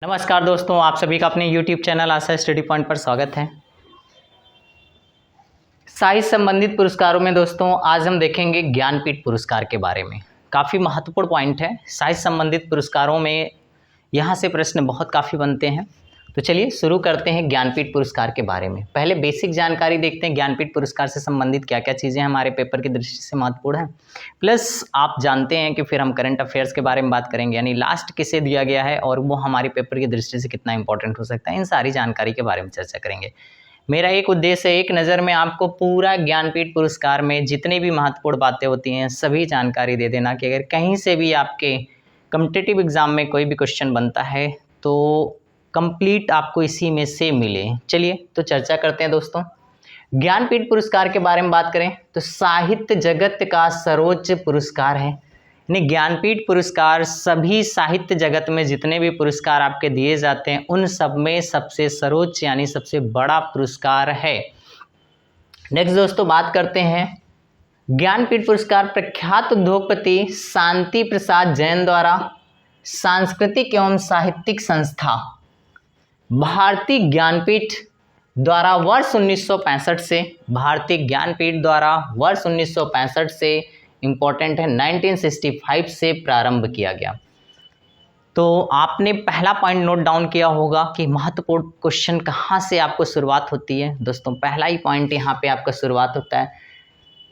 नमस्कार दोस्तों, आप सभी का अपने YouTube चैनल आशा स्टडी पॉइंट पर स्वागत है। साहित्य संबंधित पुरस्कारों में दोस्तों आज हम देखेंगे ज्ञानपीठ पुरस्कार के बारे में। काफ़ी महत्वपूर्ण पॉइंट है। साहित्य संबंधित पुरस्कारों में यहाँ से प्रश्न बहुत काफ़ी बनते हैं। तो चलिए शुरू करते हैं ज्ञानपीठ पुरस्कार के बारे में। पहले बेसिक जानकारी देखते हैं ज्ञानपीठ पुरस्कार से संबंधित क्या क्या चीज़ें हमारे पेपर की दृष्टि से महत्वपूर्ण हैं। प्लस आप जानते हैं कि फिर हम करंट अफेयर्स के बारे में बात करेंगे, यानी लास्ट किसे दिया गया है और वो हमारे पेपर की दृष्टि से कितना इंपॉर्टेंट हो सकता है, इन सारी जानकारी के बारे में चर्चा करेंगे। मेरा एक उद्देश्य है एक नज़र में आपको पूरा ज्ञानपीठ पुरस्कार में जितनी भी महत्वपूर्ण बातें होती हैं सभी जानकारी दे देना कि अगर कहीं से भी आपके कॉम्पिटिटिव एग्ज़ाम में कोई भी क्वेश्चन बनता है तो कंप्लीट आपको इसी में से मिले। चलिए तो चर्चा करते हैं दोस्तों। ज्ञानपीठ पुरस्कार के बारे में बात करें तो साहित्य जगत का सर्वोच्च पुरस्कार है। यानी ज्ञानपीठ पुरस्कार सभी साहित्य जगत में जितने भी पुरस्कार आपके दिए जाते हैं उन सब में सबसे सर्वोच्च यानी सबसे बड़ा पुरस्कार है। नेक्स्ट दोस्तों बात करते हैं ज्ञानपीठ पुरस्कार प्रख्यात उद्योगपति शांति प्रसाद जैन द्वारा सांस्कृतिक एवं साहित्यिक संस्था भारतीय ज्ञानपीठ द्वारा वर्ष 1965 से वर्ष 1965 से इम्पोर्टेंट है 1965 से प्रारंभ किया गया। तो आपने पहला पॉइंट नोट डाउन किया होगा कि महत्वपूर्ण क्वेश्चन कहाँ से आपको शुरुआत होती है। दोस्तों पहला ही पॉइंट यहाँ पे आपका शुरुआत होता है,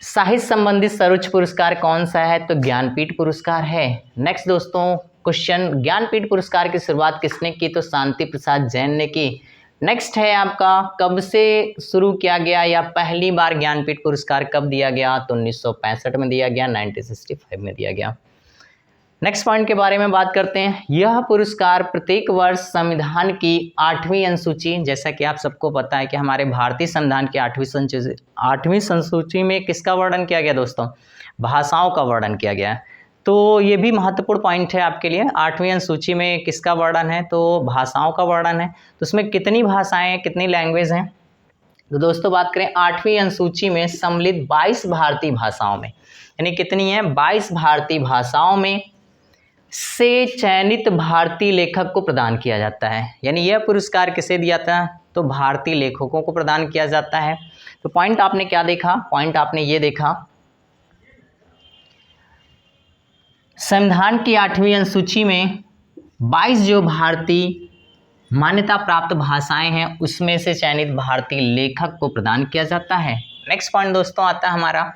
साहित्य संबंधित सर्वोच्च पुरस्कार कौन सा है, तो ज्ञानपीठ पुरस्कार है। नेक्स्ट दोस्तों क्वेश्चन, ज्ञानपीठ पुरस्कार की शुरुआत किसने की, तो शांति प्रसाद जैन ने की। नेक्स्ट है आपका कब से शुरू किया गया या पहली बार ज्ञानपीठ पुरस्कार कब दिया गया, तो 1965 में दिया गया, 1965 में दिया गया। नेक्स्ट पॉइंट के बारे में बात करते हैं, यह पुरस्कार प्रत्येक वर्ष संविधान की 8वीं अनुसूची, जैसा कि आप सबको पता है कि हमारे भारतीय संविधान की 8वीं संसूची में किसका वर्णन किया गया दोस्तों, भाषाओं का वर्णन किया गया है। तो ये भी महत्वपूर्ण पॉइंट है आपके लिए, 8वीं अनुसूची में किसका वर्णन है, तो भाषाओं का वर्णन है। तो उसमें कितनी भाषाएं हैं, कितनी लैंग्वेज हैं, तो दोस्तों बात करें 8वीं अनुसूची में सम्मिलित 22 भारतीय भाषाओं में, यानी कितनी है 22 भारतीय भाषाओं में से चयनित भारतीय लेखक को प्रदान किया जाता है। यानी यह पुरस्कार किसे दिया था, तो भारतीय लेखकों को प्रदान किया जाता है। तो पॉइंट आपने क्या देखा, पॉइंट आपने ये देखा संविधान की 8वीं अनुसूची में 22 जो भारतीय मान्यता प्राप्त भाषाएं हैं उसमें से चयनित भारतीय लेखक को प्रदान किया जाता है। नेक्स्ट पॉइंट दोस्तों आता है हमारा,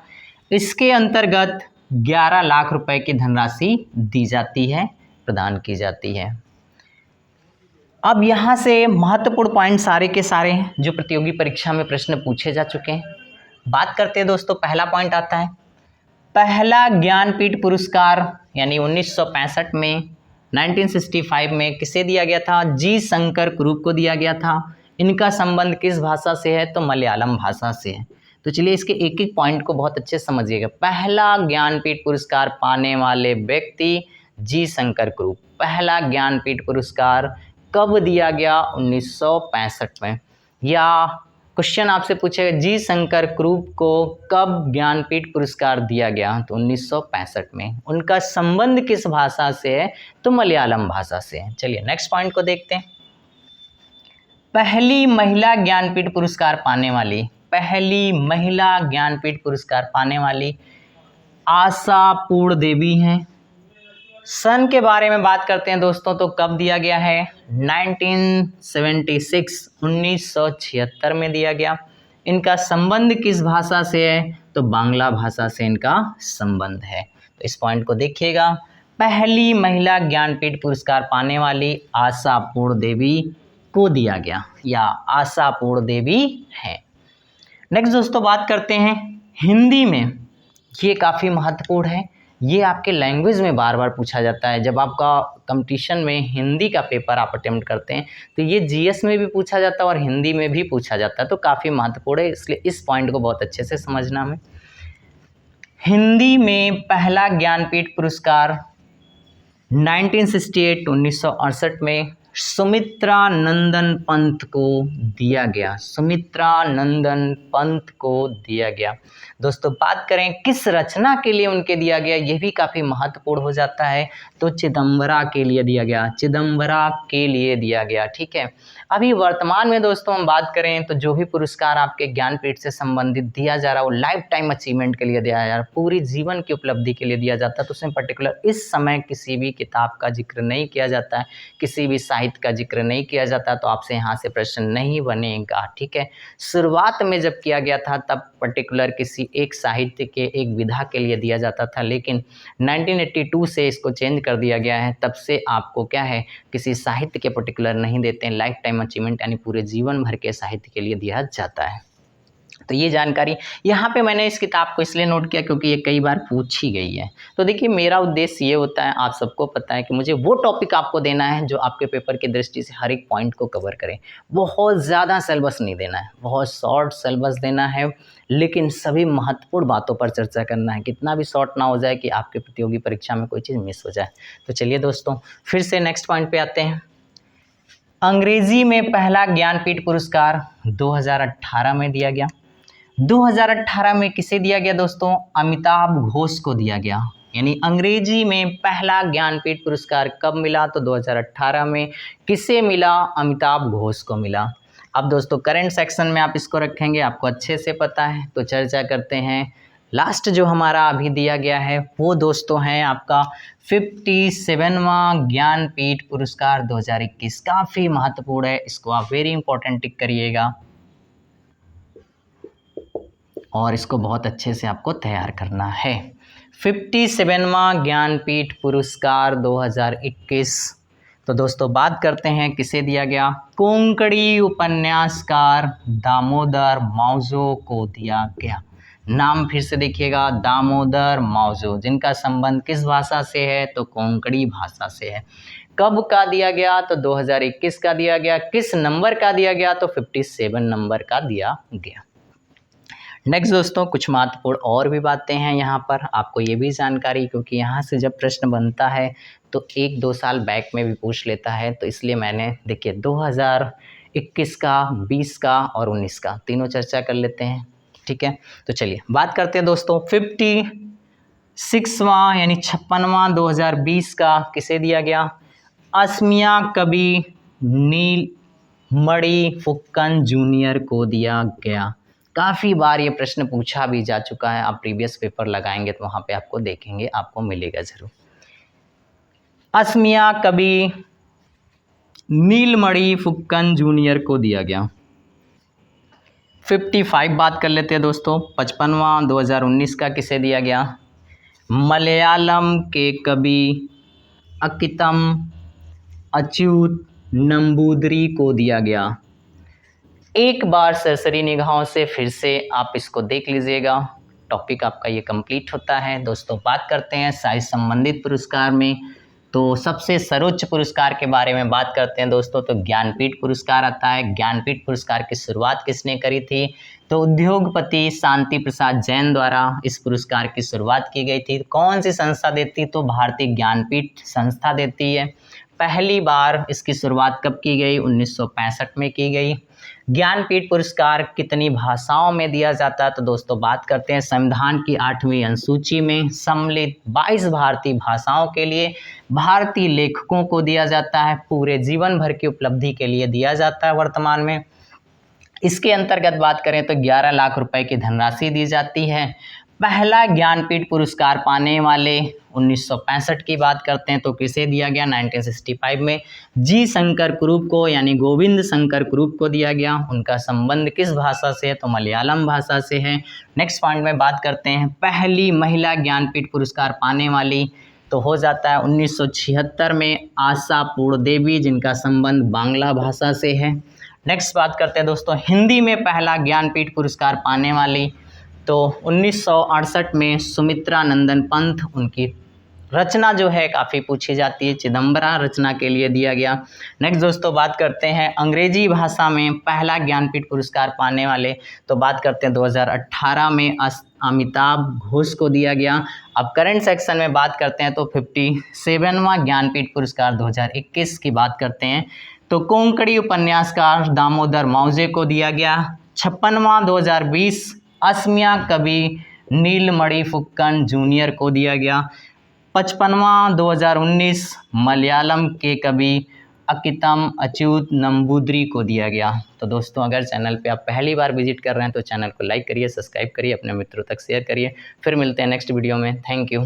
इसके अंतर्गत 11 लाख रुपए की धनराशि दी जाती है, प्रदान की जाती है। अब यहाँ से महत्वपूर्ण पॉइंट सारे के सारे हैं जो प्रतियोगी परीक्षा में प्रश्न पूछे जा चुके हैं। बात करते हैं दोस्तों, पहला पॉइंट आता है, पहला ज्ञानपीठ पुरस्कार यानी 1965 में 1965 में किसे दिया गया था, जी शंकर कुरूप को दिया गया था। इनका संबंध किस भाषा से है, तो मलयालम भाषा से है। तो चलिए इसके एक एक पॉइंट को बहुत अच्छे से समझिएगा। पहला ज्ञानपीठ पुरस्कार पाने वाले व्यक्ति जी शंकर कुरूप। पहला ज्ञानपीठ पुरस्कार कब दिया गया, 1965 में। या क्वेश्चन आपसे पूछेगा जी शंकर कुरूप को कब ज्ञानपीठ पुरस्कार दिया गया, तो 1965 में। उनका संबंध किस भाषा से है, तो मलयालम भाषा से है। चलिए नेक्स्ट पॉइंट को देखते हैं, पहली महिला ज्ञानपीठ पुरस्कार पाने वाली, पहली महिला ज्ञानपीठ पुरस्कार पाने वाली आशा पूर्ण देवी हैं। सन के बारे में बात करते हैं दोस्तों, तो कब दिया गया है, 1976 में दिया गया। इनका संबंध किस भाषा से है, तो बांग्ला भाषा से इनका संबंध है। तो इस पॉइंट को देखिएगा, पहली महिला ज्ञानपीठ पुरस्कार पाने वाली आशा पूर्ण देवी को दिया गया या आशा पूर्ण देवी है। नेक्स्ट दोस्तों बात करते हैं हिंदी में, ये काफ़ी महत्वपूर्ण है, ये आपके लैंग्वेज में बार बार पूछा जाता है। जब आपका कंपटीशन में हिंदी का पेपर आप अटेम्प्ट करते हैं तो ये जीएस में भी पूछा जाता है और हिंदी में भी पूछा जाता है, तो काफ़ी महत्वपूर्ण है, इसलिए इस पॉइंट को बहुत अच्छे से समझना हमें। हिंदी में पहला ज्ञानपीठ पुरस्कार 1968 में सुमित्रा नंदन पंत को दिया गया। सुमित्रा नंदन पंत को दिया गया। दोस्तों बात करें किस रचना के लिए उनके दिया गया, यह भी काफ़ी महत्वपूर्ण हो जाता है। तो चिदम्बरा के लिए दिया गया, चिदम्बरा के लिए दिया गया। ठीक है, अभी वर्तमान में दोस्तों हम बात करें तो जो भी पुरस्कार आपके ज्ञानपीठ से संबंधित दिया जा रहा है वो लाइफ टाइम अचीवमेंट के लिए दिया जा रहा है, पूरी जीवन की उपलब्धि के लिए दिया जाता है। तो उसमें पर्टिकुलर इस समय किसी भी किताब का जिक्र नहीं किया जाता है, किसी भी साहित्य का जिक्र नहीं किया जाता, तो आपसे यहाँ से प्रश्न नहीं बनेगा। ठीक है, शुरुआत में जब किया गया था तब पर्टिकुलर किसी एक साहित्य के एक विधा के लिए दिया जाता था, लेकिन 1982 से इसको चेंज कर दिया गया है। तब से आपको क्या है, किसी साहित्य के पर्टिकुलर नहीं देते हैं, लाइफ टाइम अचीवमेंट यानी पूरे जीवन भर के साहित्य के लिए दिया जाता है। तो ये जानकारी यहाँ पे मैंने इस किताब को इसलिए नोट किया क्योंकि ये कई बार पूछी गई है। तो देखिए मेरा उद्देश्य ये होता है, आप सबको पता है कि मुझे वो टॉपिक आपको देना है जो आपके पेपर की दृष्टि से हर एक पॉइंट को कवर करे। बहुत ज़्यादा सिलेबस नहीं देना है, बहुत शॉर्ट सिलेबस देना है, लेकिन सभी महत्वपूर्ण बातों पर चर्चा करना है। कितना भी शॉर्ट ना हो जाए कि आपके प्रतियोगी परीक्षा में कोई चीज़ मिस हो जाए। तो चलिए दोस्तों फिर से नेक्स्ट पॉइंट पे आते हैं। अंग्रेजी में पहला ज्ञानपीठ पुरस्कार 2018 में दिया गया। 2018 में किसे दिया गया दोस्तों? अमिताभ घोष को दिया गया। यानी अंग्रेजी में पहला ज्ञानपीठ पुरस्कार कब मिला? तो 2018 में किसे मिला? अमिताभ घोष को मिला। अब दोस्तों करंट सेक्शन में आप इसको रखेंगे, आपको अच्छे से पता है। तो चर्चा करते हैं। लास्ट जो हमारा अभी दिया गया है वो दोस्तों है आपका 57वां ज्ञानपीठ पुरस्कार 2021। काफ़ी महत्वपूर्ण है, इसको आप वेरी इंपॉर्टेंट टिक करिएगा और इसको बहुत अच्छे से आपको तैयार करना है। 57वां ज्ञानपीठ पुरस्कार 2021। तो दोस्तों बात करते हैं किसे दिया गया? कोंकणी उपन्यासकार दामोदर मावजो को दिया गया। नाम फिर से देखिएगा, दामोदर मावजो, जिनका संबंध किस भाषा से है? तो कोंकणी भाषा से है। कब का दिया गया? तो 2021 का दिया गया। किस नंबर का दिया गया? तो 57 नंबर का दिया गया। नेक्स्ट दोस्तों कुछ महत्वपूर्ण और भी बातें हैं यहाँ पर, आपको ये भी जानकारी, क्योंकि यहाँ से जब प्रश्न बनता है तो 1-2 साल बैक में भी पूछ लेता है, तो इसलिए मैंने देखिए 2021 का, 20 का और 19 का तीनों चर्चा कर लेते हैं। ठीक है, तो चलिए बात करते हैं दोस्तों 56वां यानी 56वां 2020 का किसे दिया गया? असमिया कवि नीलमणि फुक्कन जूनियर को दिया गया। काफ़ी बार ये प्रश्न पूछा भी जा चुका है, आप प्रीवियस पेपर लगाएंगे तो वहाँ पे आपको देखेंगे, आपको मिलेगा ज़रूर। असमिया कवि नीलमणि फुक्कन जूनियर को दिया गया। 55 बात कर लेते हैं दोस्तों। 55वां 2019 का किसे दिया गया? मलयालम के कवि अकितम अच्युत नंबूदरी को दिया गया। एक बार सरसरी निगाहों से फिर से आप इसको देख लीजिएगा, टॉपिक आपका ये कंप्लीट होता है। दोस्तों बात करते हैं साहित्य संबंधित पुरस्कार में, तो सबसे सर्वोच्च पुरस्कार के बारे में बात करते हैं दोस्तों, तो ज्ञानपीठ पुरस्कार आता है। ज्ञानपीठ पुरस्कार की शुरुआत किसने करी थी? तो उद्योगपति शांति प्रसाद जैन द्वारा इस पुरस्कार की शुरुआत की गई थी। कौन सी संस्था देती? तो भारतीय ज्ञानपीठ संस्था देती है। पहली बार इसकी शुरुआत कब की गई? 1965 में की गई। ज्ञानपीठ पुरस्कार कितनी भाषाओं में दिया जाता है? तो दोस्तों बात करते हैं संविधान की 8वीं अनुसूची में सम्मिलित 22 भारतीय भाषाओं के लिए भारतीय लेखकों को दिया जाता है। पूरे जीवन भर की उपलब्धि के लिए दिया जाता है वर्तमान में। इसके अंतर्गत बात करें तो 11 लाख रुपए की धनराशि दी जाती है। पहला ज्ञानपीठ पुरस्कार पाने वाले 1965 की बात करते हैं तो किसे दिया गया? 1965 में जी शंकर कुरूप को, यानी गोविंद शंकर कुरूप को दिया गया। उनका संबंध किस भाषा से है? तो मलयालम भाषा से है। नेक्स्ट पॉइंट में बात करते हैं पहली महिला ज्ञानपीठ पुरस्कार पाने वाली, तो हो जाता है 1976 में आशा पूर्णदेवी, जिनका संबंध बांग्ला भाषा से है। नेक्स्ट बात करते हैं दोस्तों हिंदी में पहला ज्ञानपीठ पुरस्कार पाने वाली, तो 1968 में सुमित्रा नंदन पंत, उनकी रचना जो है काफ़ी पूछी जाती है, चिदम्बरा रचना के लिए दिया गया। नेक्स्ट दोस्तों बात करते हैं अंग्रेजी भाषा में पहला ज्ञानपीठ पुरस्कार पाने वाले, तो बात करते हैं 2018 में अमिताभ घोष को दिया गया। अब करंट सेक्शन में बात करते हैं तो 57वां ज्ञानपीठ पुरस्कार 2021 की बात करते हैं तो कोंकणी उपन्यासकार दामोदर मावजे को दिया गया। 56वां 2020 असमिया कवि नीलमणि फुक्कन जूनियर को दिया गया। 55वां 2019 मलयालम के कवि अकितम अच्युत नंबूदरी को दिया गया। तो दोस्तों अगर चैनल पे आप पहली बार विजिट कर रहे हैं तो चैनल को लाइक करिए, सब्सक्राइब करिए, अपने मित्रों तक शेयर करिए। फिर मिलते हैं नेक्स्ट वीडियो में। Thank you.